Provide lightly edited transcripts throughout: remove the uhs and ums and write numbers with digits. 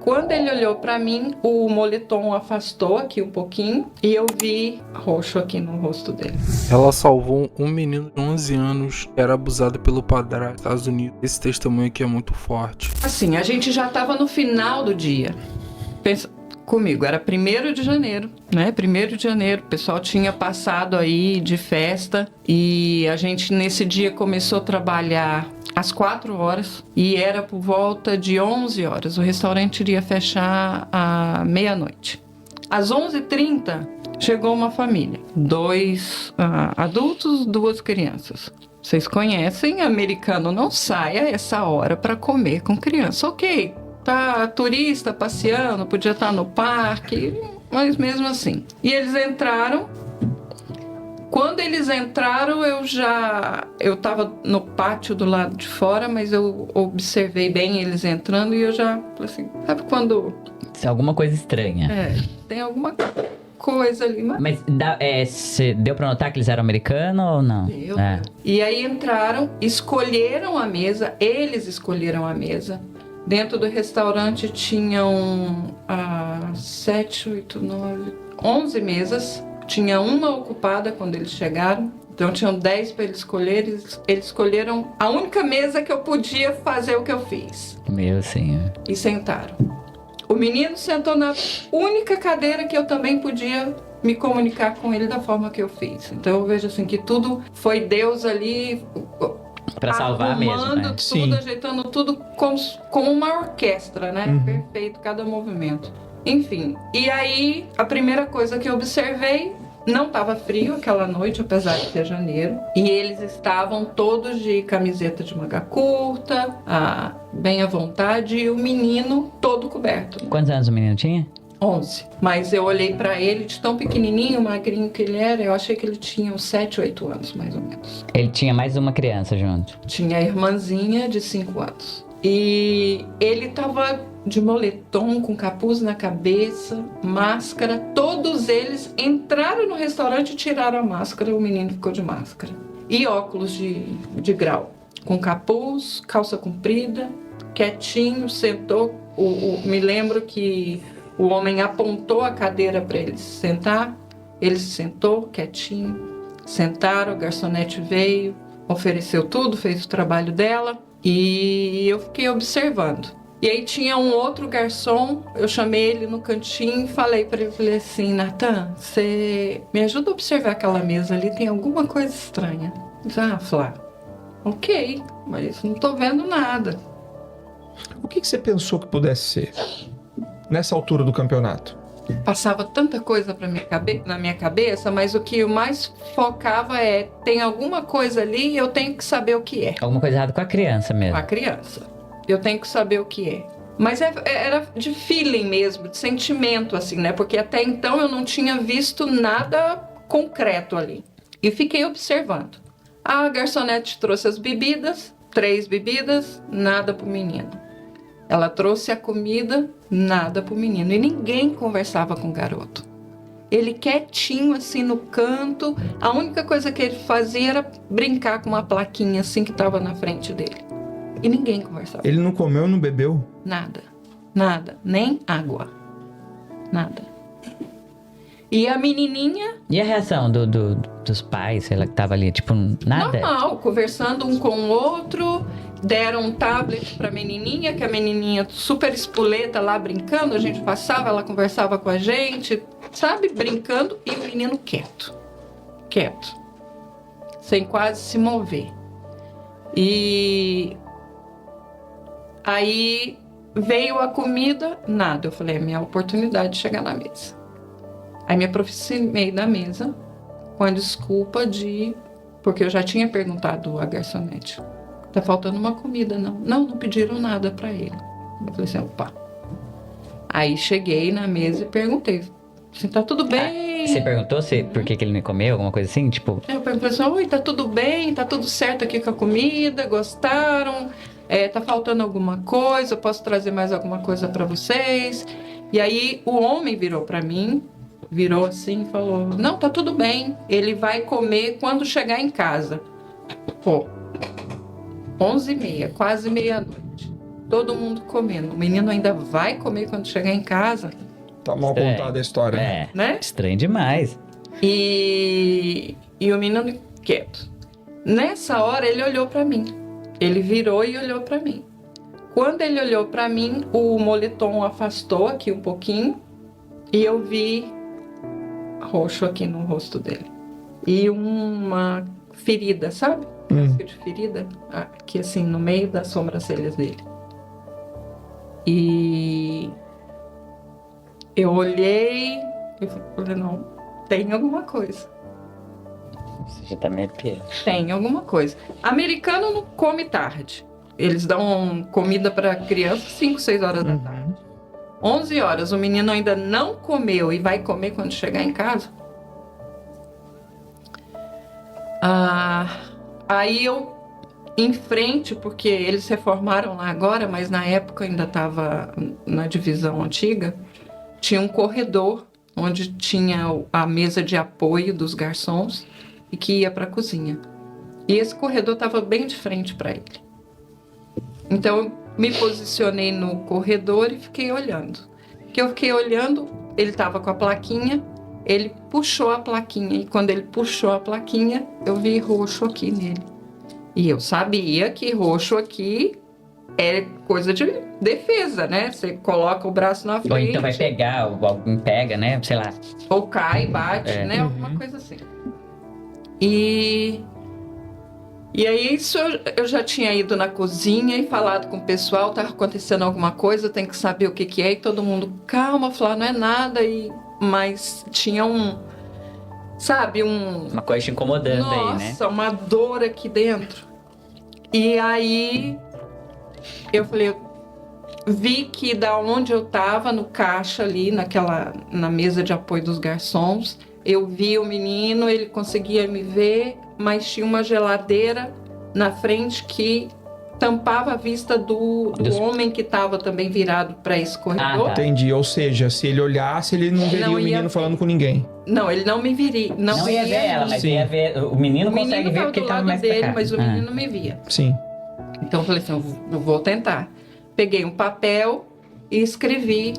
Quando ele olhou pra mim, o moletom afastou aqui um pouquinho e eu vi roxo aqui no rosto dele. Ela salvou um menino de 11 anos que era abusado pelo padrasto nos Estados Unidos. Esse testemunho aqui é muito forte. Assim, a gente já tava no final do dia. Pensa comigo, era 1º de janeiro, né? 1º de janeiro, o pessoal tinha passado aí de festa e a gente nesse dia começou a trabalhar às 4 horas e era por volta de 11 horas. O restaurante iria fechar à meia-noite. Às 11h30 chegou uma família, 2 adultos, 2 crianças. Vocês conhecem, americano não sai a essa hora para comer com criança. Ok, tá estava passeando, podia estar no parque, mas mesmo assim. E eles entraram. Quando eles entraram, eu estava no pátio do lado de fora, mas eu observei bem eles entrando e eu já falei assim, sabe quando... Alguma coisa estranha. Tem alguma coisa ali, Mas deu pra notar que eles eram americanos ou não? Deu. E aí entraram, escolheram a mesa, eles escolheram a mesa. Dentro do restaurante tinham 7, 8, 9, 11 mesas. Tinha uma ocupada quando eles chegaram. Então tinham 10 para eles escolherem. Eles escolheram a única mesa que eu podia fazer o que eu fiz. Meu senhor. E sentaram. O menino sentou na única cadeira que eu também podia me comunicar com ele da forma que eu fiz. Então eu vejo assim que tudo foi Deus ali pra salvar mesmo, né? Arrumando tudo, Sim. ajeitando tudo como uma orquestra, né? Perfeito, cada movimento. Enfim, e aí a primeira coisa que eu observei, não estava frio aquela noite, apesar de ser janeiro. E eles estavam todos de camiseta de manga curta, bem à vontade, e o menino todo coberto. Quantos anos o menino tinha? 11. Mas eu olhei pra ele, de tão pequenininho, magrinho que ele era, eu achei que ele tinha uns 7, 8 anos, mais ou menos. Ele tinha mais uma criança junto. Tinha a irmãzinha de 5 anos. E ele tava de moletom, com capuz na cabeça, máscara. Todos eles entraram no restaurante e tiraram a máscara, o menino ficou de máscara. E óculos de grau, com capuz, calça comprida, quietinho, sentou. Me lembro que o homem apontou a cadeira para ele se sentar. Ele se sentou quietinho, sentaram, a garçonete veio, ofereceu tudo, fez o trabalho dela e eu fiquei observando. E aí tinha um outro garçom, eu chamei ele no cantinho e falei para ele, falei assim, Natan, você me ajuda a observar aquela mesa ali, tem alguma coisa estranha. Ele disse, Flá, ok, mas não tô vendo nada. O que você pensou que pudesse ser nessa altura do campeonato? Passava tanta coisa na minha cabeça, mas o que eu mais focava tem alguma coisa ali e eu tenho que saber o que é. Alguma coisa errada com a criança mesmo. Com a criança. Eu tenho que saber o que é. Mas era de feeling mesmo, de sentimento, assim, né? Porque até então eu não tinha visto nada concreto ali. E fiquei observando. A garçonete trouxe as bebidas, 3 bebidas, nada pro menino. Ela trouxe a comida, nada pro menino. E ninguém conversava com o garoto. Ele quietinho, assim, no canto. A única coisa que ele fazia era brincar com uma plaquinha, assim, que estava na frente dele. E ninguém conversava. Ele não comeu, não bebeu? Nada. Nada. Nem água. Nada. E a menininha... E a reação dos pais, sei lá, que tava ali? Tipo, nada? Normal, conversando um com o outro. Deram um tablet pra menininha, que a menininha super espoleta lá brincando. A gente passava, ela conversava com a gente, sabe? Brincando. E o menino quieto. Quieto. Sem quase se mover. E... aí veio a comida, nada. Eu falei, é minha oportunidade de chegar na mesa. Aí me aproximei da mesa com a desculpa porque eu já tinha perguntado à garçonete. Tá faltando uma comida, não? Não pediram nada pra ele. Eu falei assim, opa. Aí cheguei na mesa e perguntei, assim, tá tudo bem? Você perguntou por que ele não comeu, alguma coisa assim? Tipo... Eu perguntei assim, oi, tá tudo bem? Tá tudo certo aqui com a comida? Gostaram? Tá faltando alguma coisa? Eu posso trazer mais alguma coisa pra vocês? E aí o homem virou pra mim, virou assim e falou, não, tá tudo bem. Ele vai comer quando chegar em casa. Pô, 11h30, quase meia-noite. todo mundo comendo. O menino ainda vai comer quando chegar em casa, Tá mal Estranho. contada a história. É, né? estranho demais. E o menino quieto. Nessa hora ele olhou pra mim. Ele virou e olhou pra mim. Quando ele olhou pra mim, o moletom afastou aqui um pouquinho e eu vi roxo aqui no rosto dele. E uma ferida, sabe? Casca de ferida aqui assim no meio das sobrancelhas dele. E eu olhei e falei, não, tem alguma coisa. Você já tá meio pior. Tem alguma coisa. Americano não come tarde. Eles dão comida para criança 5, 6 horas da tarde. 11 horas, o menino ainda não comeu e vai comer quando chegar em casa. Aí eu, em frente, porque eles reformaram lá agora, mas na época ainda estava na divisão antiga, tinha um corredor onde tinha a mesa de apoio dos garçons e que ia para a cozinha. E esse corredor estava bem de frente para ele. Então eu me posicionei no corredor e fiquei olhando. Que eu fiquei olhando, ele estava com a plaquinha, ele puxou a plaquinha e quando ele puxou a plaquinha, eu vi roxo aqui nele. E eu sabia que roxo aqui é coisa de defesa, né? Você coloca o braço na frente. Ou então vai pegar, ou alguém pega, né? Sei lá. Ou cai, bate, É. né? Alguma coisa assim. E aí isso eu já tinha ido na cozinha e falado com o pessoal, tá acontecendo alguma coisa, tem que saber o que que é. E todo mundo, calma, falar, não é nada. Mas tinha sabe, Uma coisa te incomodando aí, né? nossa, uma dor aqui dentro. E aí eu falei, eu vi que da onde eu tava, no caixa ali, na mesa de apoio dos garçons, eu vi o menino, ele conseguia me ver, mas tinha uma geladeira na frente que tampava a vista do homem que estava também virado para esse corredor. tá. Entendi. Ou seja, se ele olhasse, ele não veria Não o ia menino ver. falando com ninguém. Não, ele não me viria. Não ia ver ela, mas Sim. ia ver. O menino O consegue menino ver estava porque do ele tava lado mais pra dele, cá. mas o menino não me via. Sim. Então eu falei assim, eu vou tentar. Peguei um papel e escrevi.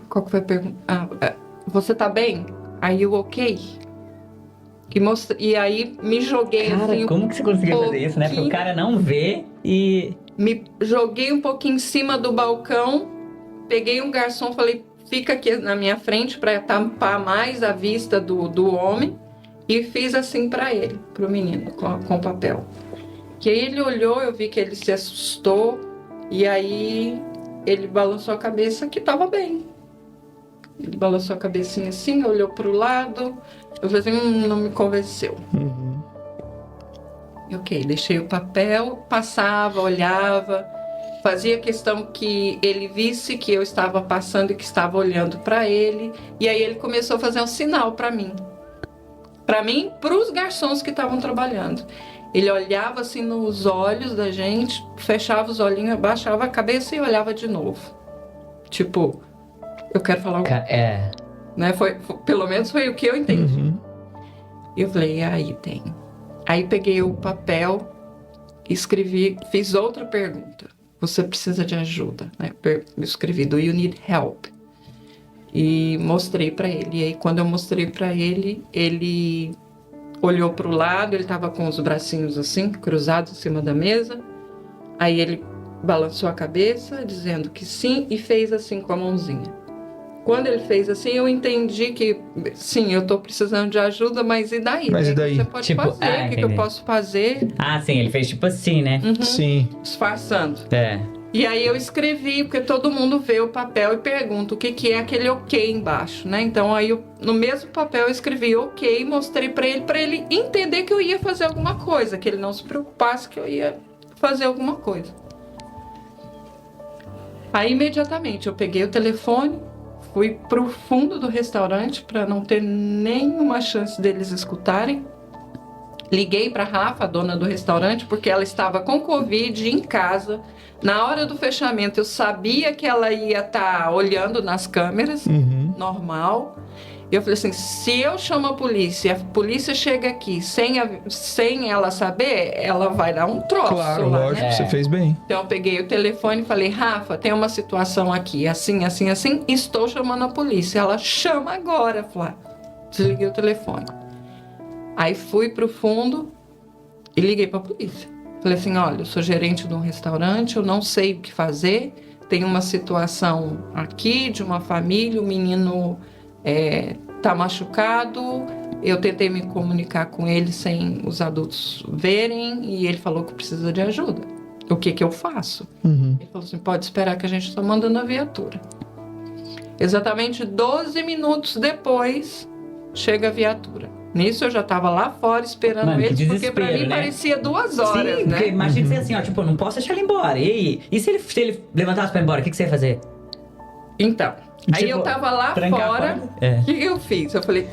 Qual que foi a pergunta? Você tá bem? Are you okay? E aí me joguei Cara, assim. como que você conseguiu fazer isso, né? Porque o pouquinho. cara não vê e... Me joguei um pouquinho em cima do balcão, peguei um garçom, falei, fica aqui na minha frente para tampar mais a vista do homem e fiz assim para ele, pro menino, com o papel. Que aí ele olhou, eu vi que ele se assustou e aí ele balançou a cabeça que tava bem. Ele balançou a cabecinha assim, olhou pro lado, eu falei assim, não me convenceu. Ok, deixei o papel, passava, olhava, fazia questão que ele visse que eu estava passando e que estava olhando para ele. E aí ele começou a fazer um sinal para mim, para os garçons que estavam trabalhando. Ele olhava assim nos olhos da gente, fechava os olhinhos, abaixava a cabeça e olhava de novo. Tipo, eu quero falar alguma coisa. Né? Pelo menos foi o que eu entendi. E eu falei, aí tem. Aí peguei o papel, escrevi, fiz outra pergunta. Você precisa de ajuda, né? Eu escrevi, do you need help? E mostrei para ele. E aí quando eu mostrei para ele, ele olhou para o lado, ele estava com os bracinhos assim, cruzados em cima da mesa. Aí ele balançou a cabeça, dizendo que sim, e fez assim com a mãozinha. Quando ele fez assim, eu entendi que, sim, eu tô precisando de ajuda, mas e daí? Mas e daí? Você pode Tipo, fazer, o que eu posso fazer? Ah, sim, ele fez tipo assim, né? Sim. Disfarçando. É. E aí eu escrevi, porque todo mundo vê o papel e pergunta o que é aquele ok embaixo, né? Então aí no mesmo papel eu escrevi ok, mostrei para ele entender que eu ia fazer alguma coisa, que ele não se preocupasse que eu ia fazer alguma coisa. Aí imediatamente eu peguei o telefone, fui pro fundo do restaurante para não ter nenhuma chance deles escutarem. Liguei para Rafa, a dona do restaurante, porque ela estava com Covid em casa. Na hora do fechamento, eu sabia que ela ia estar olhando nas câmeras, normal. Eu falei assim, se eu chamo a polícia chega aqui sem ela saber, ela vai dar um troço Claro, lá, lógico, né? você fez bem. Então eu peguei o telefone e falei, Rafa, tem uma situação aqui, assim, assim, assim, estou chamando a polícia. Ela chama agora, Flá. Desliguei o telefone. Aí fui pro fundo e liguei pra polícia. Falei assim, olha, eu sou gerente de um restaurante, eu não sei o que fazer, tem uma situação aqui de uma família, o menino tá machucado, eu tentei me comunicar com ele sem os adultos verem e ele falou que precisa de ajuda. O que eu faço? Ele falou assim, pode esperar que a gente está mandando a viatura. Exatamente 12 minutos depois, chega a viatura. Nisso eu já estava lá fora esperando Mano, que eles, porque desespero, pra mim né? parecia 2 horas, Sim, né? porque imagina você assim, ó, tipo, não posso deixar ele embora. E aí? E se ele levantasse pra ir embora, o que você ia fazer? Então, aí Tipo, eu tava lá trancar a fora, porta? É. o que eu fiz? Eu falei,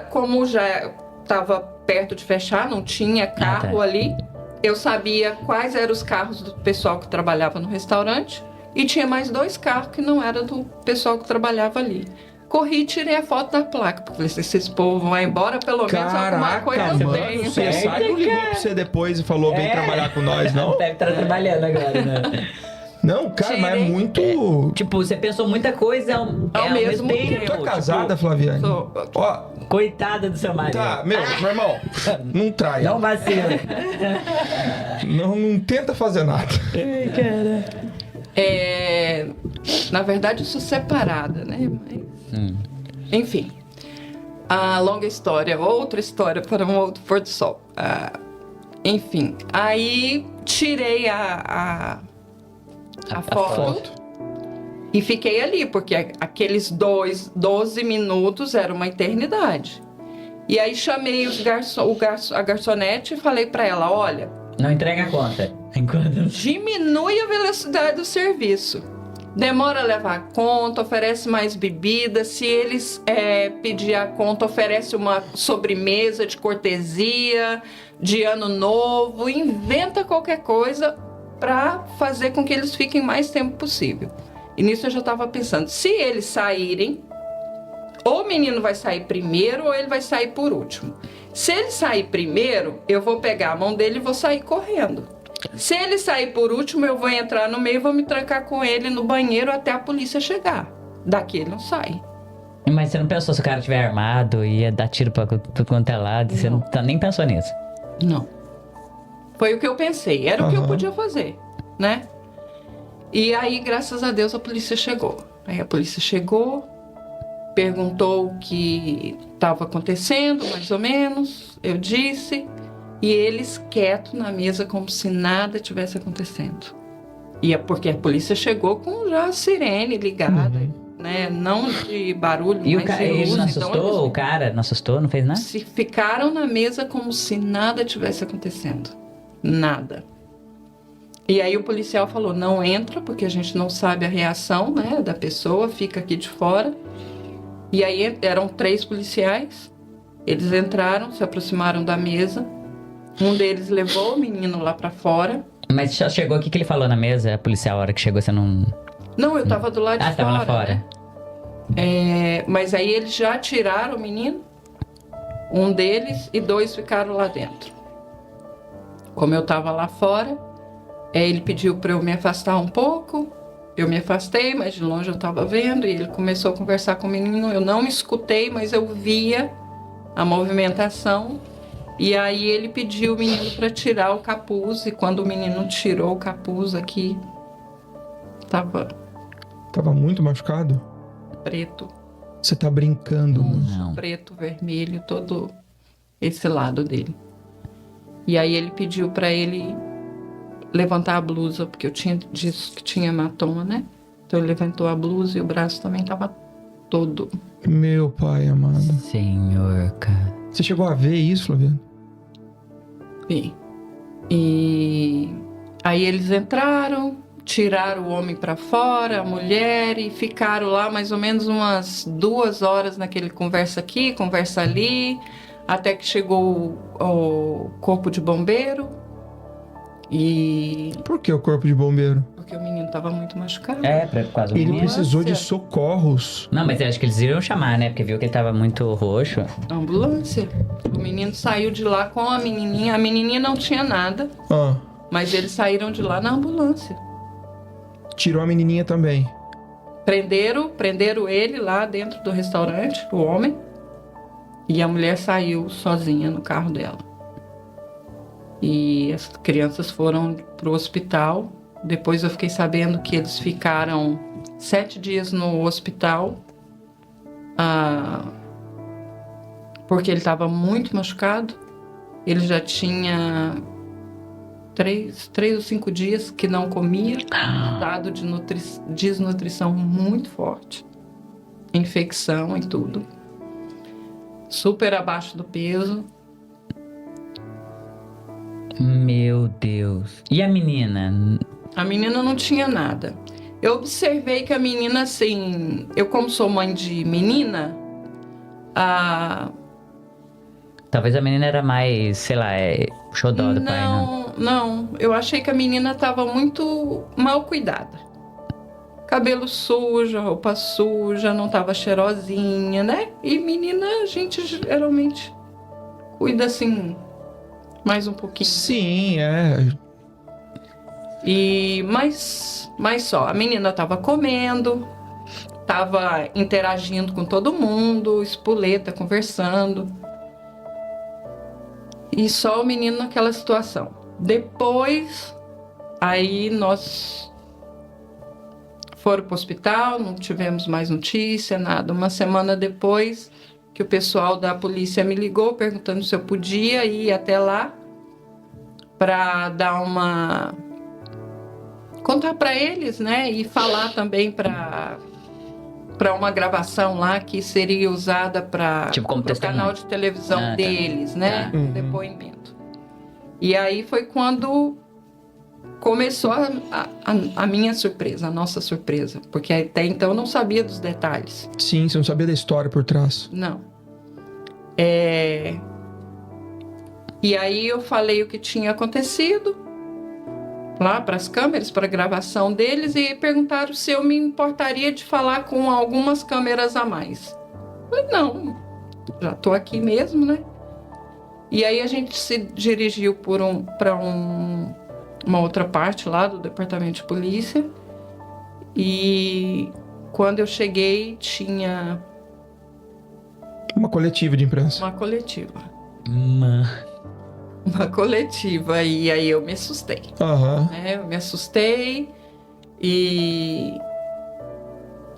como já tava perto de fechar, não tinha carro tá. ali, eu sabia quais eram os carros do pessoal que trabalhava no restaurante e tinha mais 2 carros que não eram do pessoal que trabalhava ali. Corri e tirei a foto da placa, porque falei, se esses povos vão embora, pelo menos alguma coisa Caraca, eu mano, tenho. o CSI não ligou pra você depois e falou, vem trabalhar com nós, não? Deve estar trabalhando agora, né? Não, cara, mas é Tirei. muito... Tipo, você pensou muita coisa ao mesmo tempo. Tu é tipo, casada, Flaviane? Sou- Ó, coitada do seu marido. tá, meu irmão, não trai. Não vacila. Não tenta fazer nada. Na verdade, eu sou separada, né? Mas... Enfim. A longa história, outra história para um outro pôr do sol. Enfim, aí tirei a foto e fiquei ali, porque aqueles 12 minutos era uma eternidade. E aí chamei a garçonete e falei para ela, olha, Não entrega a conta. Enquanto... diminui a velocidade do serviço. Demora a levar a conta, oferece mais bebida. Se eles pedir a conta, oferece uma sobremesa de cortesia, de ano novo. Inventa qualquer coisa para fazer com que eles fiquem mais tempo possível. E nisso eu já estava pensando, se eles saírem, ou o menino vai sair primeiro ou ele vai sair por último. Se ele sair primeiro, eu vou pegar a mão dele e vou sair correndo. Se ele sair por último, eu vou entrar no meio e vou me trancar com ele no banheiro até a polícia chegar. Daqui ele não sai. Mas você não pensou se o cara tiver armado e ia dar tiro pra tudo quanto é lado? Você não nem pensou nisso? Não. Foi o que eu pensei. Era o que eu podia fazer, né? E aí, graças a Deus, a polícia chegou. Aí a polícia chegou, perguntou o que estava acontecendo, mais ou menos. Eu disse. E eles quietos na mesa como se nada tivesse acontecendo. E é porque a polícia chegou com já a sirene ligada, né? Não de barulho, E o mas cara, de luz. ele não Então, assustou? eles O cara não assustou? Não fez nada? se ficaram na mesa como se nada tivesse acontecendo. Nada. E aí o policial falou, não entra, porque a gente não sabe a reação, né, da pessoa, fica aqui de fora. E aí eram 3 policiais, eles entraram, se aproximaram da mesa. Um deles levou o menino lá pra fora. Mas já chegou aqui que ele falou na mesa, a policial, a hora que chegou, você não... Não, eu tava do lado de Ah, fora. tava lá fora. né? Mas aí eles já tiraram o menino, um deles, e 2 ficaram lá dentro. Como eu tava lá fora, ele pediu pra eu me afastar um pouco. Eu me afastei, mas de longe eu tava vendo. E ele começou a conversar com o menino. Eu não escutei, mas eu via a movimentação. E aí ele pediu o menino para tirar o capuz, e quando o menino tirou o capuz aqui, tava Tava muito machucado? preto, Você tá brincando, mano. Não. preto, vermelho, todo esse lado dele. E aí ele pediu para ele levantar a blusa, porque eu tinha dito que tinha hematoma, né? Então ele levantou a blusa e o braço também tava todo. Meu pai amado. Senhor, cara. Você chegou a ver isso, Flaviano? E aí eles entraram, tiraram o homem para fora, a mulher, e ficaram lá mais ou menos umas 2 horas naquele conversa aqui, conversa ali, até que chegou o corpo de bombeiro. E Por que o corpo de bombeiro? porque o menino tava muito machucado. Por causa do Ele menino. precisou de Nossa. socorros. Não, mas eu acho que eles iriam chamar, né? Porque viu que ele tava muito roxo. Ambulância. O menino saiu de lá com a menininha. A menininha não tinha nada, Ah, mas eles saíram de lá na ambulância. tirou a menininha também. Prenderam ele lá dentro do restaurante, o homem. E a mulher saiu sozinha no carro dela. E as crianças foram pro hospital. Depois eu fiquei sabendo que eles ficaram 7 dias no hospital. Porque ele estava muito machucado. Ele já tinha 3 ou 5 dias que não comia. Estado de desnutrição muito forte. Infecção e tudo. Super abaixo do peso. Meu Deus. E a menina? A menina não tinha nada. Eu observei que a menina, assim... Eu, como sou mãe de menina... Talvez a menina era mais, sei lá, xodó do pai, não? Não. Eu achei que a menina estava muito mal cuidada. Cabelo sujo, roupa suja, não estava cheirosinha, né? E menina, a gente geralmente cuida assim, mais um pouquinho. Sim, Mas só, a menina estava comendo, estava interagindo com todo mundo, espoleta, conversando. E só o menino naquela situação. Depois, aí nós foram para o hospital, não tivemos mais notícia, nada. Uma semana depois, que o pessoal da polícia me ligou, perguntando se eu podia ir até lá para dar uma... contar para eles, né? E falar também para uma gravação lá que seria usada para Tipo, como o testemunha. canal de televisão Tá. deles, né? Uhum. Depoimento. E aí foi quando começou a minha surpresa, a nossa surpresa. Porque até então eu não sabia dos detalhes. sim, você não sabia da história por trás. Não. E aí eu falei o que tinha acontecido lá para as câmeras, para a gravação deles, e perguntaram se eu me importaria de falar com algumas câmeras a mais. Eu falei, não, já estou aqui mesmo, né? E aí a gente se dirigiu para uma outra parte lá do departamento de polícia. E quando eu cheguei, tinha Uma coletiva de imprensa. uma coletiva. Mano. Uma coletiva. E aí eu me assustei. Aham. Né? Eu me assustei e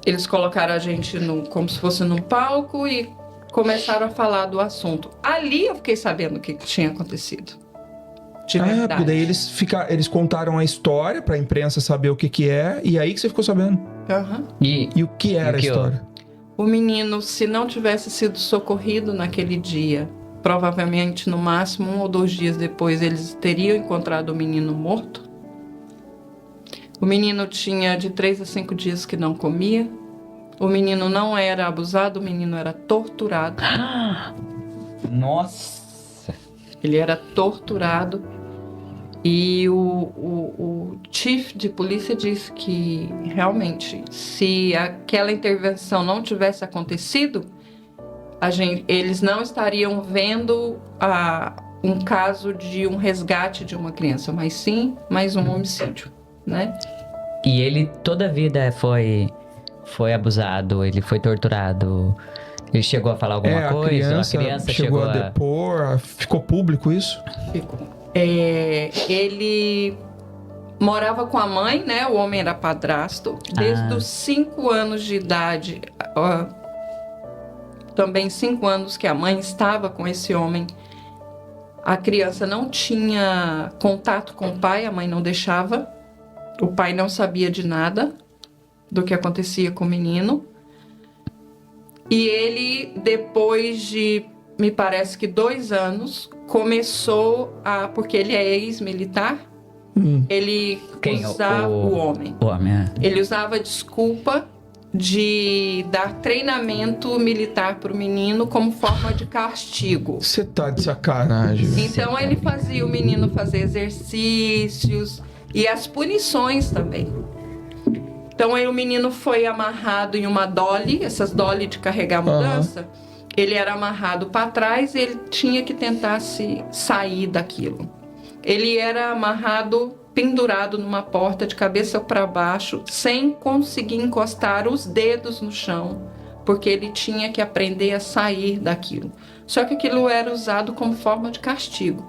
eles colocaram a gente como se fosse num palco e começaram a falar do assunto. Ali eu fiquei sabendo o que tinha acontecido. De verdade. Porque daí eles contaram a história pra imprensa saber o que é, e aí que você ficou sabendo. Aham. E o que era E o que a história? O menino, se não tivesse sido socorrido naquele dia, provavelmente no máximo 1 ou 2 dias depois eles teriam encontrado o menino morto. O menino tinha de 3 a 5 dias que não comia. O menino não era abusado, o menino era torturado. Nossa. Ele era torturado. E o chief de polícia disse que realmente, se aquela intervenção não tivesse acontecido, eles não estariam vendo um caso de um resgate de uma criança, mas sim mais um homicídio, né? E ele toda a vida foi abusado, ele foi torturado. Ele chegou a falar alguma coisa? A criança chegou a depor, ficou público isso? Ficou. Ele morava com a mãe, né? O homem era padrasto. Desde os 5 anos de idade, também 5 anos que a mãe estava com esse homem. A criança não tinha contato com o pai, a mãe não deixava. O pai não sabia de nada do que acontecia com o menino. E ele, depois de, me parece que 2 anos, começou porque ele é ex-militar, ele Quem? usava o homem. O homem, Ele usava a desculpa de dar treinamento militar para o menino como forma de castigo. Você tá de sacanagem. Então ele fazia o menino fazer exercícios e as punições também. Então aí o menino foi amarrado em uma dolly, essas dolly de carregar mudança. Ele era amarrado para trás e ele tinha que tentar se sair daquilo. Ele era amarrado, pendurado numa porta de cabeça para baixo, sem conseguir encostar os dedos no chão, porque ele tinha que aprender a sair daquilo. Só que aquilo era usado como forma de castigo.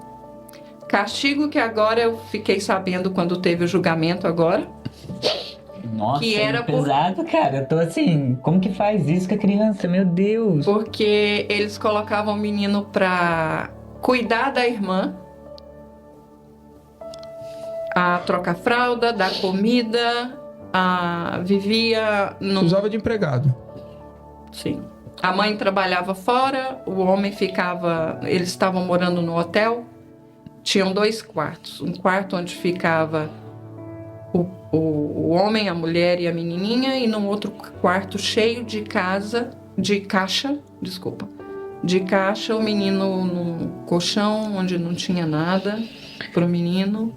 Castigo que agora eu fiquei sabendo quando teve o julgamento agora. Nossa, Que é era pesado, cara. Eu tô assim, como que faz isso com a criança? Meu Deus. Porque eles colocavam o menino pra cuidar da irmã, a trocar fralda, dar comida, vivia no... Usava de empregado. Sim. A mãe trabalhava fora, o homem ficava... Eles estavam morando no hotel. Tinham 2 quartos. Um quarto onde ficava o homem, a mulher e a menininha, e num outro quarto cheio de caixa, o menino num colchão onde não tinha nada pro menino.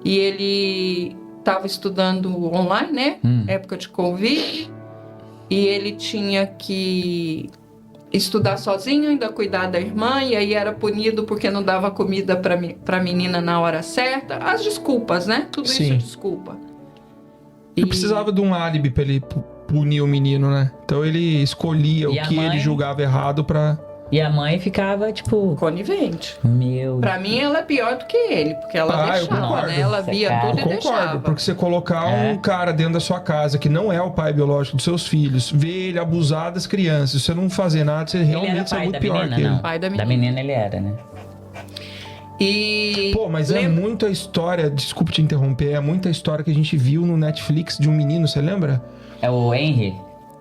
E ele estava estudando online, né? Época de Covid. E ele tinha que estudar sozinho, ainda cuidar da irmã, e aí era punido porque não dava comida pra menina na hora certa. As desculpas, né? Tudo isso é desculpa. Ele precisava de um álibi pra ele punir o menino, né? Então ele escolhia o que ele julgava errado pra... E a mãe ficava, tipo... conivente. Meu... Pra mim, ela é pior do que ele, porque ela deixava, né? Ela via tudo e Concordo, deixava. porque você colocar um cara dentro da sua casa que não é o pai biológico dos seus filhos, ver ele abusar das crianças, você não fazer nada, você realmente é muito pior que ele. Não. Pai da menina. Da menina ele era, né? E... Pô, mas é muita história, desculpe te interromper, é muita história que a gente viu no Netflix de um menino, você lembra? É o Henry.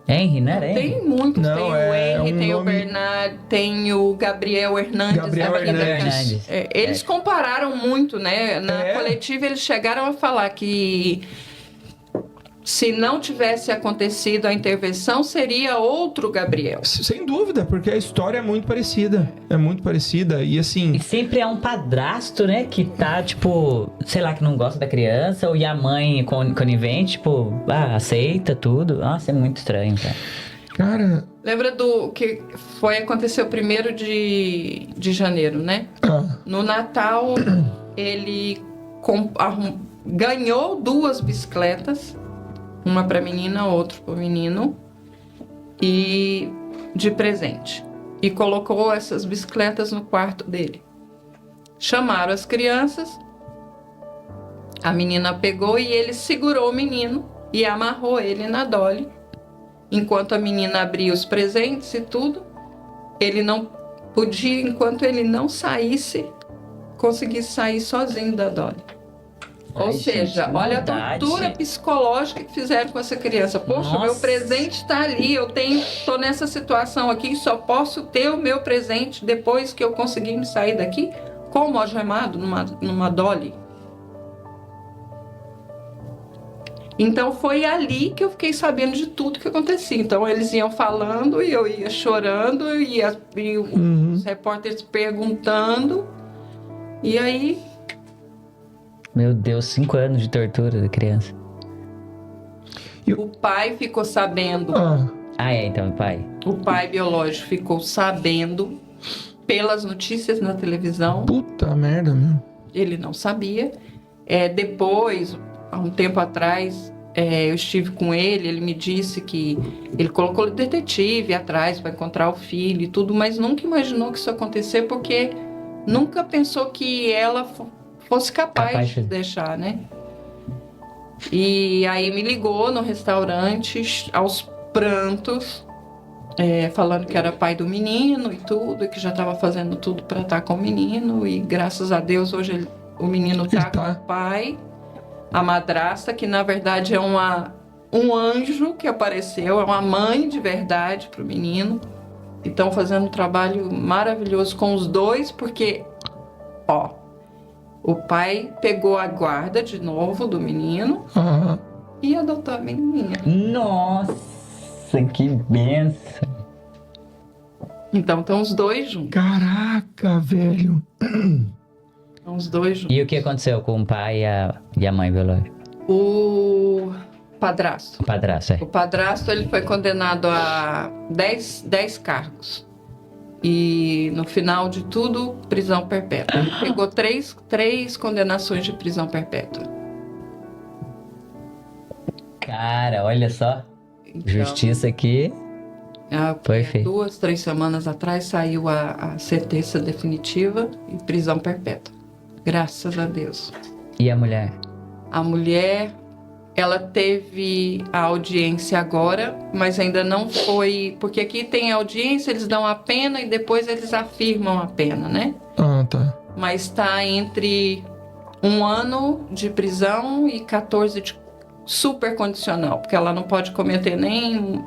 Henry, não era Henry? Tem muitos, Não, tem o é Henry, um tem o nome- Bernard, tem o Gabriel Hernandes. Gabriel da Bahia. Hernandes. Eles compararam muito, né? Na É. coletiva eles chegaram a falar que se não tivesse acontecido a intervenção, seria outro Gabriel. Sem dúvida, porque a história é muito parecida. É muito parecida. E assim, E sempre é um padrasto, né? Que tá, tipo, sei lá, que não gosta da criança. Ou e a mãe conivente, tipo, aceita tudo. Nossa, é muito estranho, cara. cara. Lembra do que aconteceu 1º de janeiro, né? No Natal, ele ganhou 2 bicicletas. Uma para menina, outra para o menino, e de presente. E colocou essas bicicletas no quarto dele. Chamaram as crianças, a menina pegou e ele segurou o menino e amarrou ele na dolly. Enquanto a menina abria os presentes e tudo, ele não podia, enquanto ele não saísse, conseguisse sair sozinho da dolly. Ou seja, gente, olha a maldade. tortura psicológica que fizeram com essa criança. Poxa, o meu Nossa. presente está ali, tô nessa situação aqui e só posso ter o meu presente depois que eu conseguir me sair daqui? Como algemado numa dolly? Então foi ali que eu fiquei sabendo de tudo que acontecia. Então eles iam falando e eu ia chorando e os repórteres perguntando. E aí... Meu Deus, 5 anos de tortura da criança. O pai ficou sabendo, Então, pai. o pai biológico ficou sabendo pelas notícias na televisão. Puta merda, meu. Ele não sabia. Depois, há um tempo atrás, eu estive com ele me disse que ele colocou o detetive atrás para encontrar o filho e tudo, mas nunca imaginou que isso ia acontecer porque nunca pensou que ela fosse capaz de deixar, né? E aí me ligou no restaurante aos prantos, falando que era pai do menino e tudo, e que já estava fazendo tudo para estar com o menino, e graças a Deus hoje o menino tá com o pai, a madrasta, que na verdade é um anjo que apareceu, é uma mãe de verdade pro menino, e estão fazendo um trabalho maravilhoso com os dois, porque, o pai pegou a guarda de novo do menino e adotou a menininha. Nossa, que benção. Então estão os dois juntos. Caraca, velho. Estão os dois juntos. E o que aconteceu com o pai e a mãe biológica? O padrasto. Padrasto, é. O padrasto, ele foi condenado a 10 cargos. E no final de tudo, prisão perpétua. Ele pegou três condenações de prisão perpétua. Cara, olha só. Então, Justiça aqui. Foi feito. 2, 3 semanas atrás saiu a sentença definitiva e prisão perpétua. Graças a Deus. E a mulher? A mulher, ela teve a audiência agora, mas ainda não foi... Porque aqui tem audiência, eles dão a pena e depois eles afirmam a pena, né? Ah, tá. Mas está entre 1 ano de prisão e 14 de super condicional, porque ela não pode cometer nem...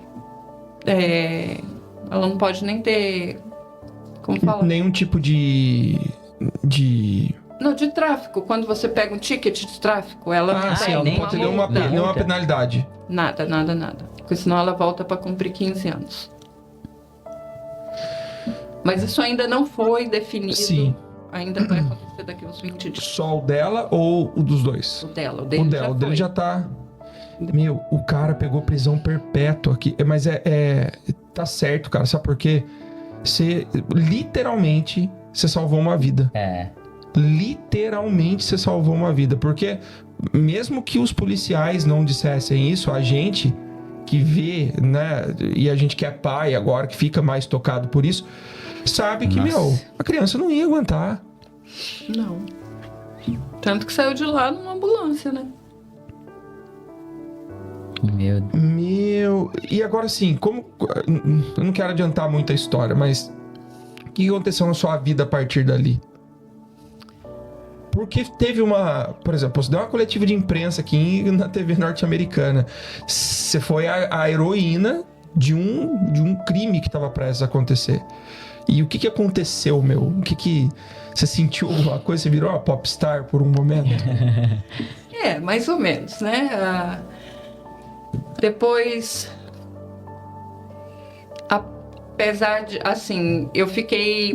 ela não pode nem ter... Como fala? Nenhum tipo de... Não, de tráfico. Quando você pega um ticket de tráfico, ela Ah, não sim, tem ela não nem pode ter uma multa. nenhuma penalidade. Nada. Porque senão ela volta para cumprir 15 anos. Mas isso ainda não foi definido. Sim. Ainda vai acontecer daqui uns 20 dias. Só o dela ou o dos dois? O dela. O O dele dela. O dele foi. já tá... Meu, o cara pegou prisão perpétua aqui. Mas tá certo, cara. Sabe por quê? Você, literalmente, você salvou uma vida. É. Literalmente, você salvou uma vida. Porque mesmo que os policiais não dissessem isso, a gente que vê, né? E a gente que é pai agora, que fica mais tocado por isso, sabe que, Nossa. a criança não ia aguentar. Não. Tanto que saiu de lá numa ambulância, né? Meu Deus. E agora sim, eu não quero adiantar muito a história, mas o que aconteceu na sua vida a partir dali? Porque teve por exemplo, você deu uma coletiva de imprensa aqui na TV norte-americana. Você foi a heroína de um crime que estava prestes a acontecer. E o que aconteceu, meu? O que você sentiu alguma coisa? Você virou uma popstar por um momento? Mais ou menos, né? Depois, apesar de, assim,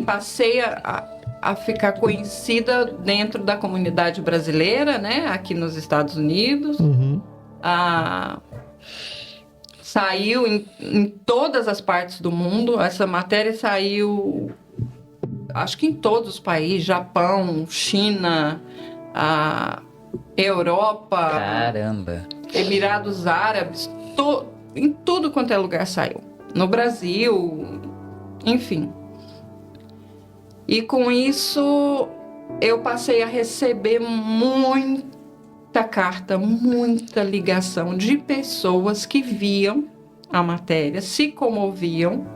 passei a ficar conhecida dentro da comunidade brasileira, né? Aqui nos Estados Unidos. Saiu em todas as partes do mundo. Essa matéria saiu, acho que em todos os países. Japão, China, Europa... Caramba. Emirados Árabes, em tudo quanto é lugar saiu. No Brasil, enfim. E com isso, eu passei a receber muita carta, muita ligação de pessoas que viam a matéria, se comoviam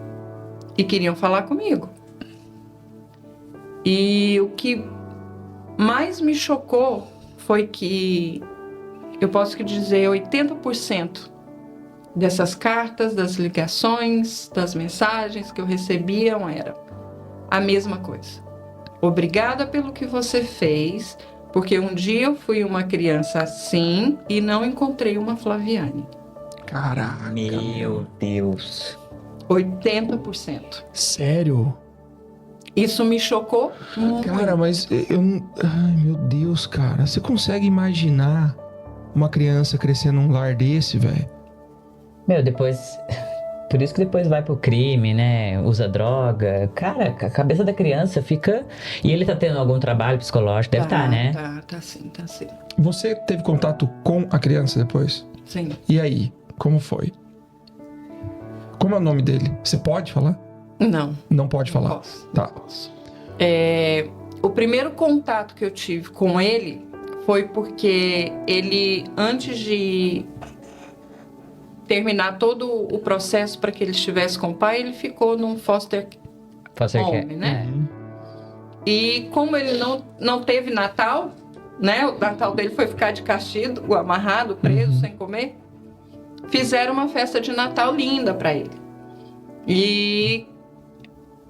e queriam falar comigo. E o que mais me chocou foi que eu posso dizer 80% dessas cartas, das ligações, das mensagens que eu recebia era a mesma coisa. Obrigada pelo que você fez, porque um dia eu fui uma criança assim e não encontrei uma Flaviane. Caraca. Meu Deus. 80%. Sério? Isso me chocou muito. Cara, mas eu não... Ai, meu Deus, cara. Você consegue imaginar uma criança crescendo num lar desse, velho? Meu, depois... Por isso que depois vai pro crime, né? Usa droga. Cara, a cabeça da criança fica... E ele tá tendo algum trabalho psicológico? Deve estar, né? Tá sim. Você teve contato com a criança depois? Sim. E aí? Como foi? Como é o nome dele? Você pode falar? Não. Não pode falar? Posso. Tá. O primeiro contato que eu tive com ele foi porque ele, antes de terminar todo o processo para que ele estivesse com o pai, ele ficou num foster home, né? E como ele não teve Natal, né? O Natal dele foi ficar de castigo, amarrado, preso, sem comer. Fizeram uma festa de Natal linda para ele. E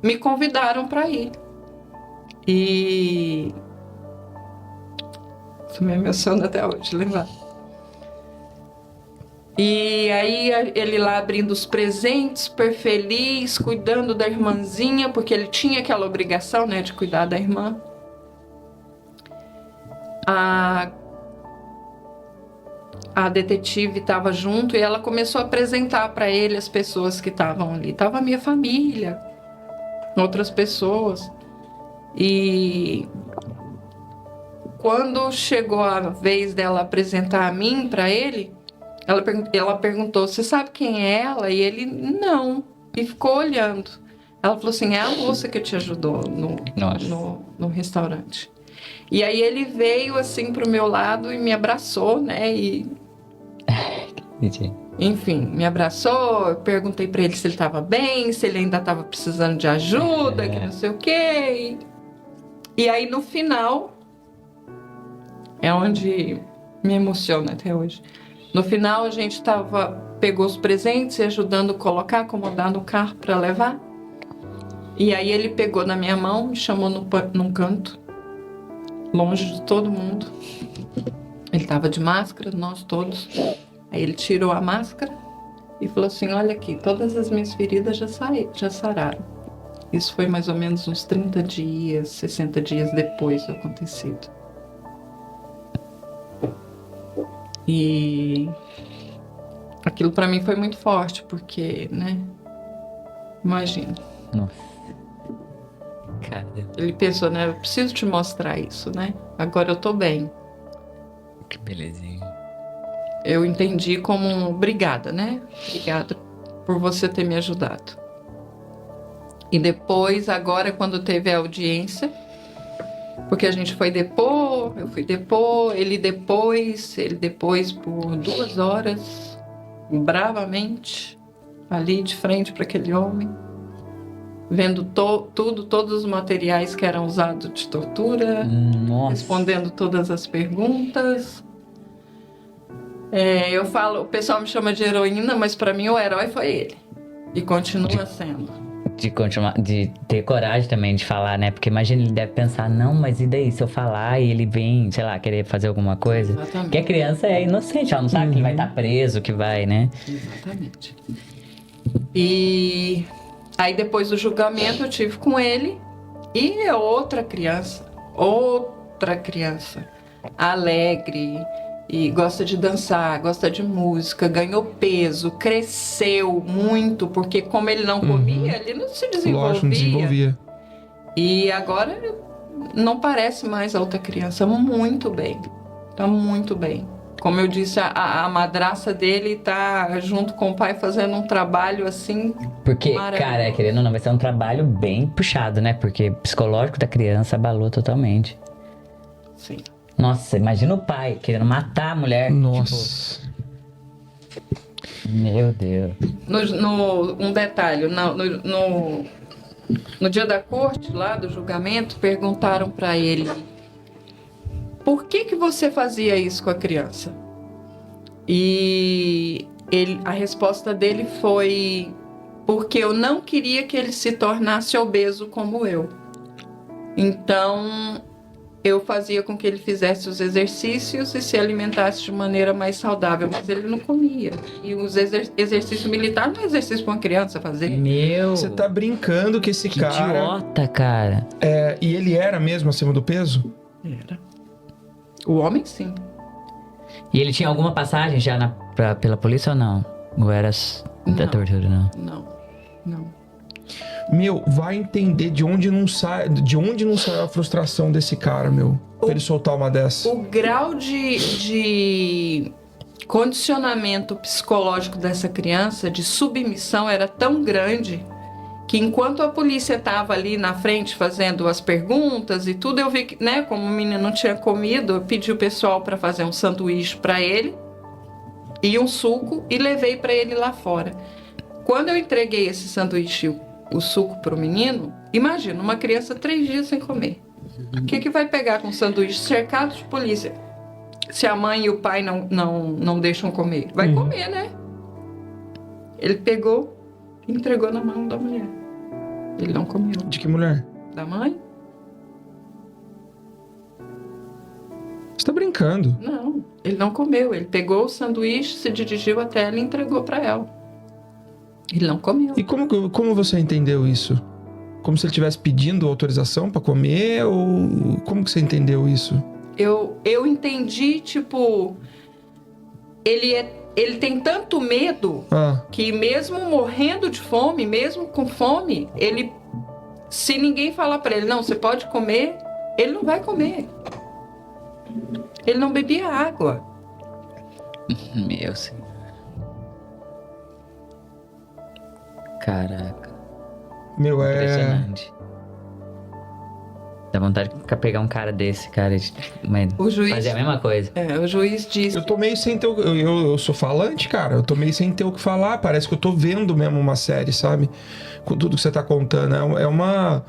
me convidaram para ir. E isso me emociona até hoje, lembrar. E aí ele lá abrindo os presentes, super feliz, cuidando da irmãzinha, porque ele tinha aquela obrigação, né, de cuidar da irmã. a detetive estava junto e ela começou a apresentar para ele as pessoas que estavam ali. Tava a minha família, outras pessoas. E quando chegou a vez dela apresentar a mim para ele, ela perguntou: você sabe quem é ela? E ele, não. E ficou olhando. Ela falou assim: é a moça que te ajudou no restaurante. E aí ele veio assim pro meu lado e me abraçou, né? E enfim, me abraçou. Eu perguntei para ele se ele estava bem, se ele ainda estava precisando de ajuda, que não sei o quê. E aí no final é onde me emociona até hoje. No final a gente pegou os presentes e ajudando a colocar, acomodar no carro para levar. E aí ele pegou na minha mão, me chamou num canto, longe de todo mundo. Ele estava de máscara, nós todos. Aí ele tirou a máscara e falou assim: olha aqui, todas as minhas feridas já sararam. Isso foi mais ou menos uns 30 dias, 60 dias depois do acontecido. E aquilo para mim foi muito forte, porque, né? Imagina. Nossa. Cara, Ele pensou, né? Eu preciso te mostrar isso, né? Agora eu tô bem. que belezinha. Eu entendi como um obrigada, né? Obrigada por você ter me ajudado. E depois, agora, quando teve a audiência, porque a gente foi depor, eu fui depor, ele depois por 2 horas, bravamente, ali de frente para aquele homem, vendo todos os materiais que eram usados de tortura, Nossa. respondendo todas as perguntas. Eu falo, o pessoal me chama de heroína, mas para mim o herói foi ele. E continua sendo. De ter coragem também de falar, né? Porque imagina, ele deve pensar: não, mas e daí se eu falar e ele vem, sei lá, querer fazer alguma coisa? Exatamente. Porque a criança é inocente, ela não sabe que ele vai estar preso, que vai, né? Exatamente. E aí depois do julgamento eu tive com ele e é outra criança, alegre, e gosta de dançar, gosta de música, ganhou peso, cresceu muito, porque como ele não comia, ele não se desenvolvia. Lógico, não desenvolvia. E agora não parece mais a outra criança, muito bem, tá muito bem. Como eu disse, a madraça dele tá junto com o pai fazendo um trabalho assim. Porque, maravilhoso. cara, querendo ou não, vai ser um trabalho bem puxado, né? Porque o psicológico da criança abalou totalmente. Sim. Nossa, imagina o pai querendo matar a mulher. Nossa. Tipo, meu Deus. Um detalhe, no dia da corte, lá do julgamento, perguntaram para ele: por que você fazia isso com a criança? E a resposta dele foi: porque eu não queria que ele se tornasse obeso como eu. Então, eu fazia com que ele fizesse os exercícios e se alimentasse de maneira mais saudável, mas ele não comia. E os exercício militar não é exercício para uma criança fazer. Meu. Você tá brincando que esse Que cara... idiota, cara. E ele era mesmo acima do peso? Era. O homem, sim. E ele tinha alguma passagem já pela polícia ou não? Ou era da Não. tortura, não? Não. Meu, vai entender de onde não sai a frustração desse cara, meu. Pra ele soltar uma dessa. O grau de condicionamento psicológico dessa criança, de submissão, era tão grande que enquanto a polícia estava ali na frente fazendo as perguntas e tudo, eu vi que, né, como o menino não tinha comido, eu pedi o pessoal para fazer um sanduíche para ele e um suco e levei para ele lá fora. Quando eu entreguei esse sanduíche, o suco para o menino, imagina, uma criança 3 dias sem comer. O que vai pegar com um sanduíche cercado de polícia? Se a mãe e o pai não deixam comer. Vai comer, né? Ele pegou e entregou na mão da mulher. Ele não comeu. De que mulher? Da mãe? Você tá brincando. Não, ele não comeu. Ele pegou o sanduíche, se dirigiu até ela e entregou para ela. Ele não comeu. E como você entendeu isso? Como se ele estivesse pedindo autorização pra comer? Ou como que você entendeu isso? Eu entendi, tipo, ele tem tanto medo que mesmo morrendo de fome, mesmo com fome, se ninguém falar pra ele, não, você pode comer, ele não vai comer. Ele não bebia água. Meu Senhor. Caraca. Meu, Impressionante. Dá vontade de pegar um cara desse, cara, mas O juiz, fazer a mesma coisa. o juiz disse... Eu tô meio sem ter eu sou falante, cara. Eu tô meio sem ter o que falar. Parece que eu tô vendo mesmo uma série, sabe? Com tudo que você tá contando. É uma...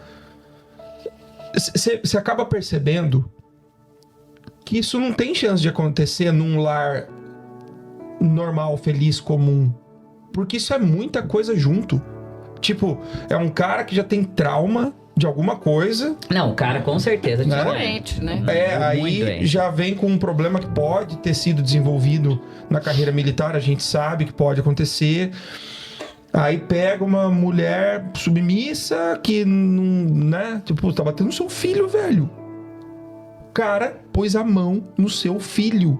Você acaba percebendo que isso não tem chance de acontecer num lar normal, feliz, comum. Porque isso é muita coisa junto. Tipo, é um cara que já tem trauma de alguma coisa. Não, o cara com certeza Né? Doente, né? Muito doente. Já vem com um problema que pode ter sido desenvolvido na carreira militar, a gente sabe que pode acontecer. Aí pega uma mulher submissa que não, né? Tipo, tá batendo no seu filho, velho. O cara pôs a mão no seu filho.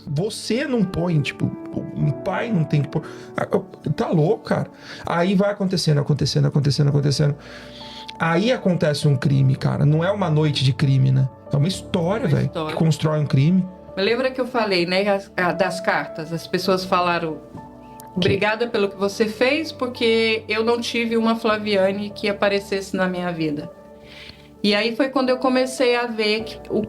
Você não põe, tipo, um pai não tem que pôr. Tá louco, cara. Aí vai acontecendo. Aí acontece um crime, cara. Não é uma noite de crime, né? É uma história, velho, que constrói um crime. Lembra que eu falei, né, das cartas? As pessoas falaram, obrigada pelo que você fez, porque eu não tive uma Flaviane que aparecesse na minha vida. E aí foi quando eu comecei a ver o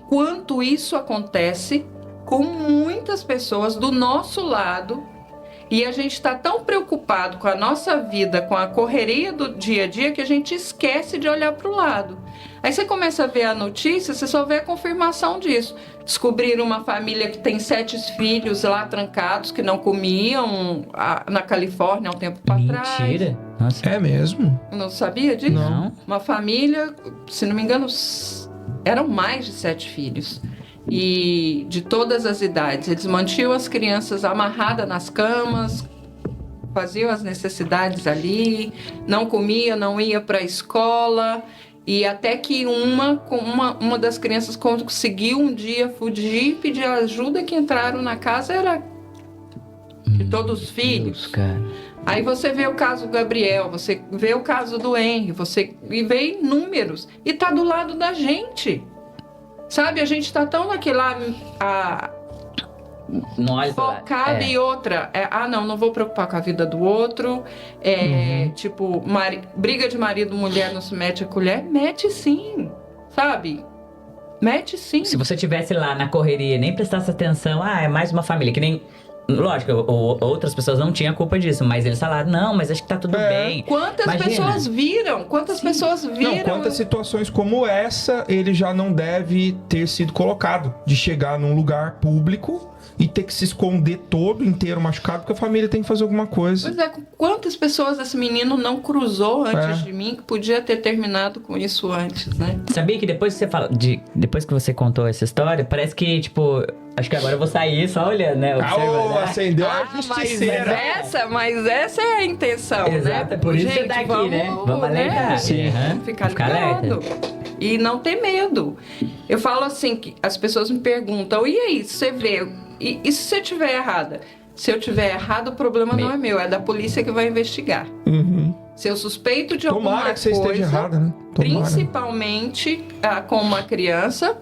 quanto isso acontece com muitas pessoas do nosso lado. E a gente está tão preocupado com a nossa vida, com a correria do dia a dia, que a gente esquece de olhar para o lado. Aí você começa a ver a notícia, você só vê a confirmação disso. Descobriram uma família que tem 7 filhos lá trancados, que não comiam na Califórnia há um tempo atrás. Mentira. Nossa. É mesmo? Não sabia disso? Não. Uma família, se não me engano, eram mais de 7 filhos. E de todas as idades. Eles mantinham as crianças amarradas nas camas, faziam as necessidades ali, não comia, não ia para a escola. E até que uma das crianças conseguiu um dia fugir e pedir ajuda, que entraram na casa, era de todos os filhos. Deus, cara. Aí você vê o caso do Gabriel, você vê o caso do Henry, e vê números. E tá do lado da gente. Sabe, a gente tá tão naquele lá, Não olha pra lá. focado em outra. Não vou preocupar com a vida do outro. Tipo, briga de marido, mulher não se mete a colher. Mete sim, sabe? Mete sim. Se você tivesse lá na correria, nem prestasse atenção, é mais uma família, que nem... Lógico, outras pessoas não tinham culpa disso, mas eles falaram, não, mas acho que tá tudo bem. Quantas Imagina. pessoas viram? Quantas pessoas viram? Não, quantas situações como essa ele já não deve ter sido colocado. De chegar num lugar público e ter que se esconder todo inteiro machucado, porque a família tem que fazer alguma coisa. Pois é, quantas pessoas esse menino não cruzou antes de mim, que podia ter terminado com isso antes, né? Sabia que depois que você fala, depois que você contou essa história, parece que, tipo, acho que agora eu vou sair só olhando, né? Observando, né? Acendeu a justiceira. Mas essa é a intenção, Exato, né? por isso você tá aqui, né? Vamos alertar. Sim. Uhum. Ficar Ficar ligado. alerta. E não ter medo. Eu falo assim, que as pessoas me perguntam, e aí, você vê, e se você estiver errada? Se eu estiver errado, o problema não é meu, é da polícia que vai investigar. Uhum. Se eu suspeito de Tomara alguma que você coisa, esteja errada, né? Tomara. principalmente com uma criança,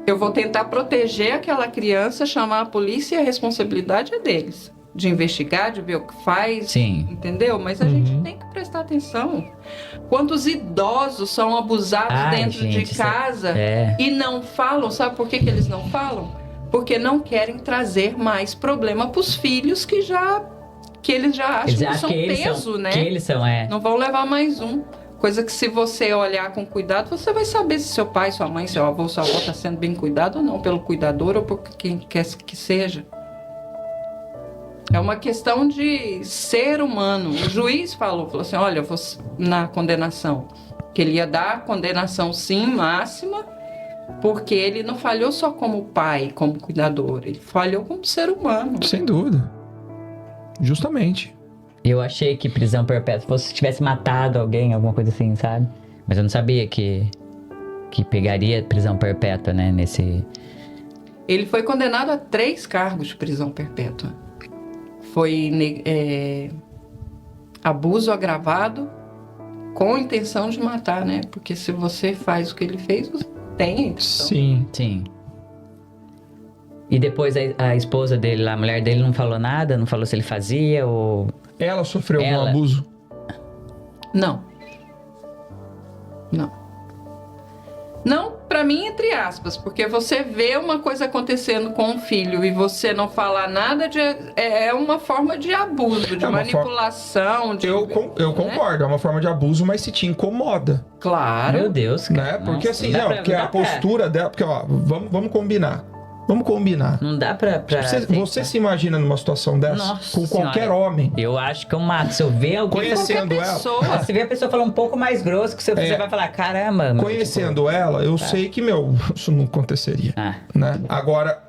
eu vou tentar proteger aquela criança, chamar a polícia, e a responsabilidade é deles. De investigar, de ver o que faz, Sim. entendeu? Mas a gente tem que prestar atenção. Quantos idosos são abusados dentro gente, de casa e não falam? Sabe por que eles não falam? Porque não querem trazer mais problema para os filhos que eles já acham que são peso, né? Que eles são, Não vão levar mais um. Coisa que, se você olhar com cuidado, você vai saber se seu pai, sua mãe, seu avô, sua avó está sendo bem cuidado ou não, pelo cuidador ou por quem quer que seja. É uma questão de ser humano. O juiz falou assim, olha, na condenação, que ele ia dar a condenação sim, máxima, porque ele não falhou só como pai, como cuidador, ele falhou como ser humano. Sem dúvida. Justamente. Eu achei que prisão perpétua fosse se tivesse matado alguém, alguma coisa assim, sabe? Mas eu não sabia que que pegaria prisão perpétua, né? Ele foi condenado a 3 cargos de prisão perpétua. Foi abuso agravado com intenção de matar, né? Porque se você faz o que ele fez, você tem a intenção. Sim. Sim. E depois a esposa dele, lá, a mulher dele, não falou nada? Não falou se ele fazia ou... Ela sofreu algum Ela. abuso? Não. Não, pra mim, entre aspas, porque você vê uma coisa acontecendo com um filho e você não falar nada é uma forma de abuso, de É uma manipulação. Eu concordo, é uma forma de abuso, mas se te incomoda, Claro. Meu Deus, cara. né? Porque Nossa, assim, dá não, pra- porque dá a pra- postura dela, porque ó, vamos combinar. Vamos combinar. Não dá pra Você se imagina numa situação dessa? Nossa Com qualquer Senhora. homem. Eu acho que eu mato. Se eu ver alguém... Conhecendo Qualquer ela. pessoa. Se ver a pessoa falar um pouco mais grosso que você vai falar, caramba, mano. Conhecendo ela, eu sei que, isso não aconteceria. Ah. Né? Agora,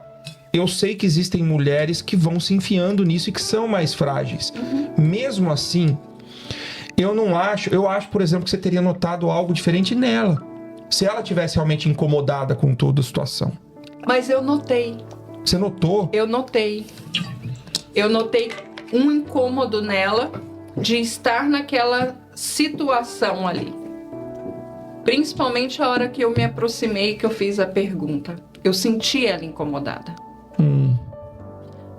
eu sei que existem mulheres que vão se enfiando nisso e que são mais frágeis. Mesmo assim, eu acho, por exemplo, que você teria notado algo diferente nela. Se ela tivesse realmente incomodada com toda a situação. Mas eu notei. Você notou? Eu notei um incômodo nela de estar naquela situação ali. Principalmente a hora que eu me aproximei, que eu fiz a pergunta. Eu senti ela incomodada.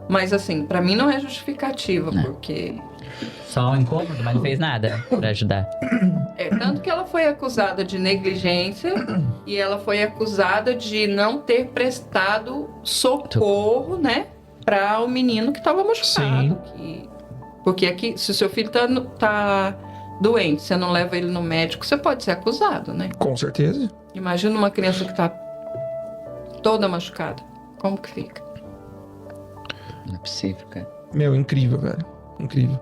Mas assim, pra mim não é justificativa, porque... Só um incômodo, mas não fez nada pra ajudar. Tanto que ela foi acusada de negligência e ela foi acusada de não ter prestado socorro, né, para o menino que estava machucado. Porque aqui, se o seu filho tá doente, você não leva ele no médico, você pode ser acusado, né? Com certeza. Imagina uma criança que tá toda machucada. Como que fica? Não é possível, cara. Incrível, velho. Incrível.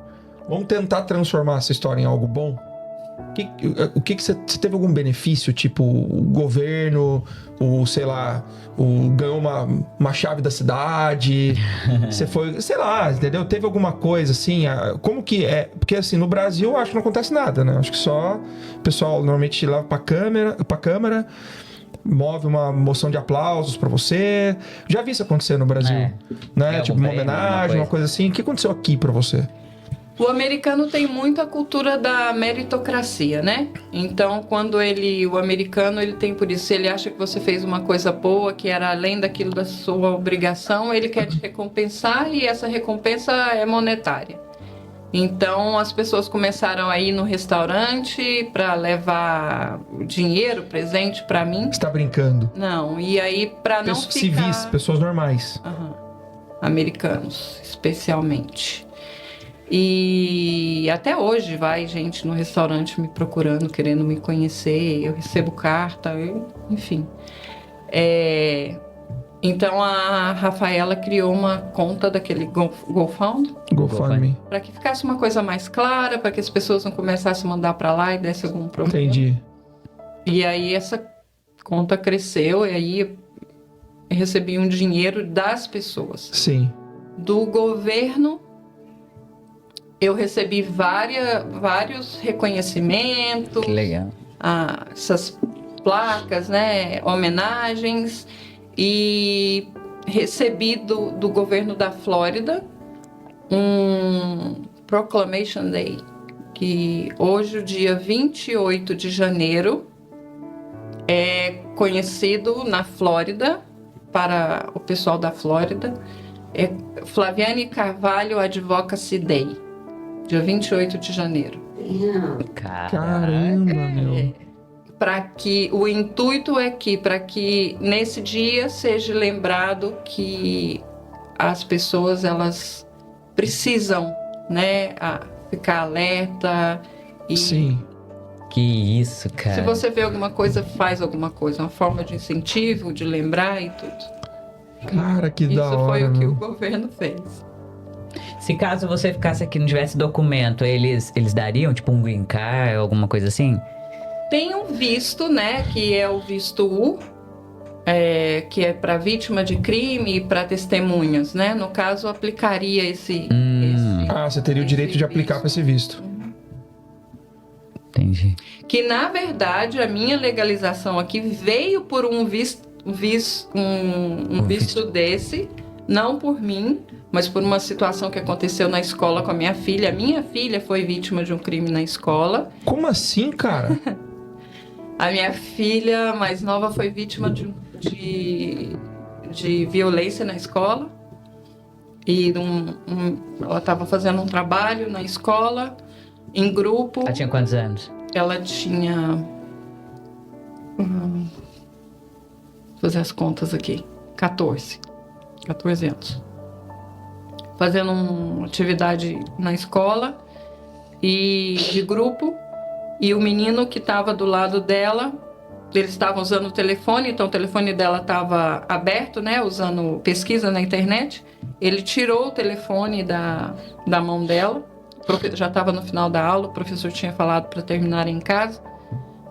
Vamos tentar transformar essa história em algo bom? O que você teve algum benefício? Tipo, o governo, ganhou uma chave da cidade, você foi, sei lá, entendeu? Teve alguma coisa assim? Como que é? Porque assim, no Brasil eu acho que não acontece nada, né? Acho que só o pessoal normalmente leva pra câmera, move uma moção de aplausos pra você. Já vi isso acontecer no Brasil, né? Tipo, uma homenagem, uma coisa assim. O que aconteceu aqui pra você? O americano tem muito a cultura da meritocracia, né? Então, o americano, ele tem por isso, se ele acha que você fez uma coisa boa, que era além daquilo da sua obrigação, ele quer te recompensar e essa recompensa é monetária. Então, as pessoas começaram a ir no restaurante para levar dinheiro, presente para mim. Você tá brincando? Não, e aí para não ficar... Civis, pessoas normais. Americanos, especialmente. E até hoje vai gente no restaurante me procurando, querendo me conhecer, eu recebo carta, enfim. Então a Rafaela criou uma conta daquele GoFundMe para que ficasse uma coisa mais clara, para que as pessoas não começassem a mandar para lá e desse algum problema. Entendi. E aí essa conta cresceu e aí eu recebi um dinheiro das pessoas. Sim. Do governo eu recebi vários reconhecimentos. Que legal. Essas placas, né? Homenagens. E recebi do governo da Flórida um Proclamation Day. Que hoje, o dia 28 de janeiro, é conhecido na Flórida, para o pessoal da Flórida, é Flaviane Carvalho Advocacy Day. Dia 28 de janeiro. Caramba, meu. Para que o intuito é que para que nesse dia seja lembrado que as pessoas elas precisam, né, ficar alerta e Sim. Que isso, cara. se você vê alguma coisa, faz alguma coisa, uma forma de incentivo, de lembrar e tudo. Cara, que da hora. Isso foi o que meu. o governo fez. Se caso você ficasse aqui e não tivesse documento, eles dariam, tipo, um green card, alguma coisa assim? Tem um visto, né, que é o visto U, que é para vítima de crime e para testemunhas, né? No caso, aplicaria esse Você teria o direito de aplicar para esse visto. Entendi. Que, na verdade, a minha legalização aqui veio por um visto desse, não por mim, mas por uma situação que aconteceu na escola com a minha filha. A minha filha foi vítima de um crime na escola. Como assim, cara? A minha filha mais nova foi vítima de violência na escola. E ela estava fazendo um trabalho na escola, em grupo. Ela tinha quantos anos? Ela tinha... vou fazer as contas aqui. 14 anos. Fazendo uma atividade na escola e de grupo. E o menino que estava do lado dela, eles estavam usando o telefone, então o telefone dela estava aberto, né? Usando pesquisa na internet. Ele tirou o telefone da mão dela. Já estava no final da aula, o professor tinha falado para terminar em casa.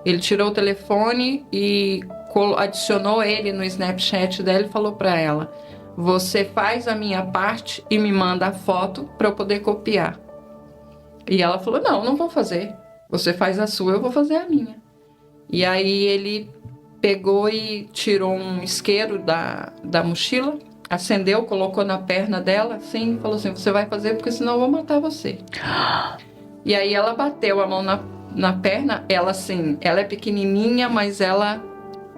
Ele tirou o telefone e adicionou ele no Snapchat dela e falou para ela: você faz a minha parte e me manda a foto para eu poder copiar. E ela falou: não vou fazer. Você faz a sua, eu vou fazer a minha. E aí ele pegou e tirou um isqueiro da mochila, acendeu, colocou na perna dela, assim, e falou assim: você vai fazer porque senão eu vou matar você. E aí ela bateu a mão na perna, ela assim, ela é pequenininha, mas ela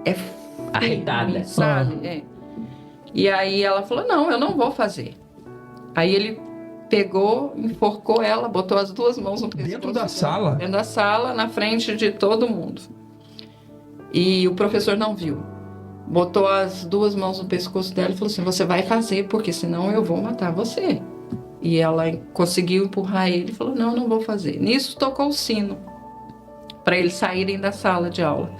é Arretada. sabe? É. E aí ela falou: não, eu não vou fazer. Aí ele pegou, enforcou ela, botou as duas mãos no pescoço. Dentro da sala? Dentro da sala, na frente de todo mundo. E o professor não viu. Botou as duas mãos no pescoço dela e falou assim: você vai fazer, porque senão eu vou matar você. E ela conseguiu empurrar ele e falou: não vou fazer. Nisso tocou o sino para eles saírem da sala de aula.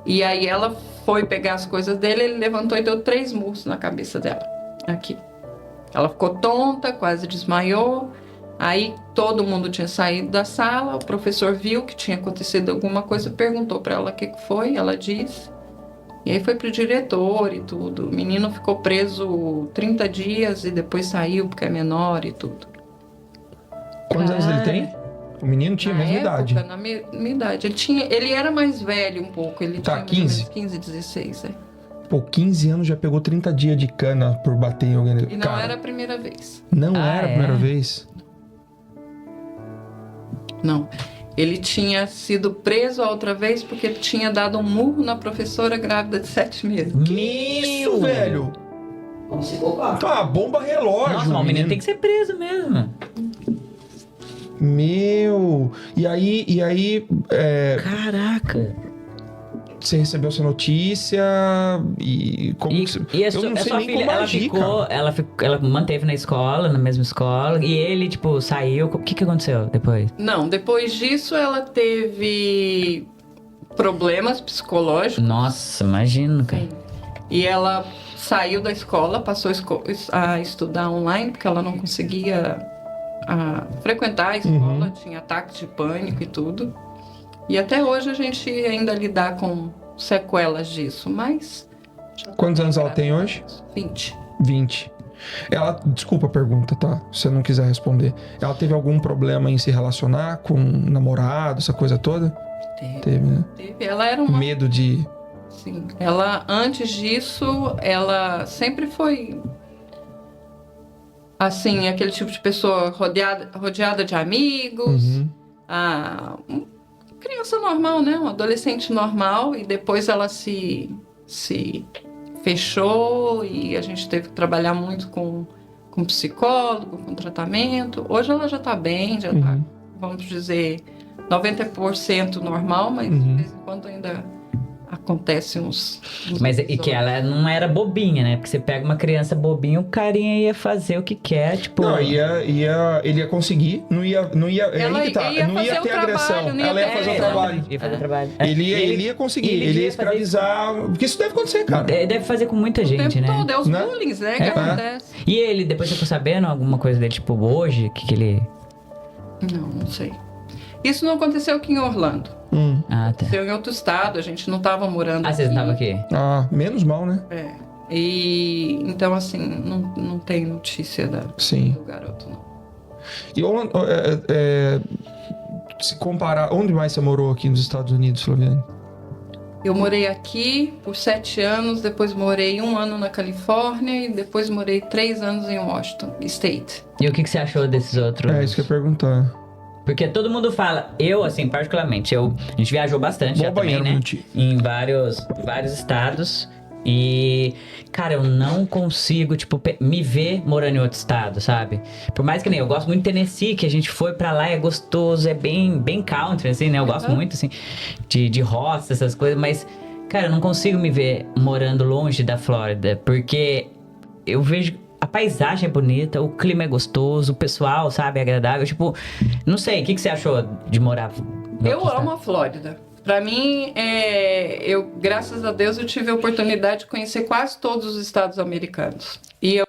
E aí ela foi pegar as coisas dele, ele levantou e deu 3 murros na cabeça dela. Aqui. Ela ficou tonta, quase desmaiou. Aí todo mundo tinha saído da sala, o professor viu que tinha acontecido alguma coisa, perguntou para ela o que foi, ela disse. E aí foi pro diretor e tudo. O menino ficou preso 30 dias e depois saiu porque é menor e tudo. Quantos anos ele tem? O menino tinha a mesma idade. Na mesma idade. Ele era mais velho um pouco, ele Tá, tinha 15? 15, 16, é. Pô, 15 anos já pegou 30 dias de cana por bater em alguém. E não Cara, era a primeira vez. Não era a primeira vez. Não. Ele tinha sido preso a outra vez porque ele tinha dado um murro na professora grávida de 7 meses. Isso, velho! Um psicopata. Tá, bomba relógio. Nossa, mas o menino tem que ser preso mesmo. Meu! E aí Caraca. você recebeu essa notícia e como que você... E a Eu não sei sua nem filha, como ela agir, ficou, ela manteve na escola, na mesma escola, e ele, tipo, saiu. O que aconteceu depois? Não, depois disso ela teve problemas psicológicos. Nossa, imagino, cara. E ela saiu da escola, passou a estudar online, porque ela não conseguia frequentar a escola, tinha ataques de pânico e tudo. E até hoje a gente ainda lidar com sequelas disso, mas... Quantos anos ela tem hoje? 20. 20. Ela, desculpa a pergunta, tá? Se você não quiser responder. Ela teve algum problema em se relacionar com um namorado, essa coisa toda? Teve, né? Teve. Ela era uma... Medo de... Sim. Ela, antes disso, ela sempre foi... Assim, aquele tipo de pessoa rodeada de amigos. Criança normal, né? Um adolescente normal. E depois ela se fechou e a gente teve que trabalhar muito com psicólogo, com tratamento. Hoje ela já tá bem, já tá, vamos dizer, 90% normal, mas de vez em quando ainda acontece uns Mas e episódios. que ela não era bobinha, né? Porque você pega uma criança bobinha, o carinha ia fazer o que quer, tipo... Não, ele ia conseguir, não ia Ela aí que tá, ia não ia fazer ter o trabalho, agressão, não ia ela ia ter- fazer o É, trabalho. Ia fazer o trabalho. Ele E ia conseguir, ele ele ia devia fazer escravizar, porque isso deve acontecer, cara. Deve fazer com muita O gente, tempo né? todo, é os Né? bullying, né, que É. acontece. E ele, depois você ficou sabendo alguma coisa dele, tipo, hoje, o que ele... Não sei. Isso não aconteceu aqui em Orlando. Ah, tá. Aconteceu em outro estado, a gente não estava morando Ah, vocês não estavam aqui? Ah, menos mal, né? É. E então, assim, não tem notícia Sim. do garoto, não. E se comparar, onde mais você morou aqui nos Estados Unidos, Flaviane? Eu morei aqui por 7 anos, depois morei 1 ano na Califórnia e depois morei 3 anos em Washington State. E o que você achou desses outros? É isso que eu ia perguntar. Porque todo mundo fala, eu, assim, particularmente, a gente viajou bastante Bom já também, banheiro, né? Minutinho. Em vários estados. E, cara, eu não consigo, tipo, me ver morando em outro estado, sabe? Por mais que nem eu gosto muito de Tennessee, que a gente foi pra lá, é gostoso, é bem country, assim, né? Eu gosto muito, assim, de roça, essas coisas, mas, cara, eu não consigo me ver morando longe da Flórida, porque eu vejo. A paisagem é bonita, o clima é gostoso, o pessoal, sabe, é agradável. Tipo, não sei, o que você achou de morar? Eu amo a Flórida. Pra mim, graças a Deus, eu tive a oportunidade de conhecer quase todos os estados americanos. E eu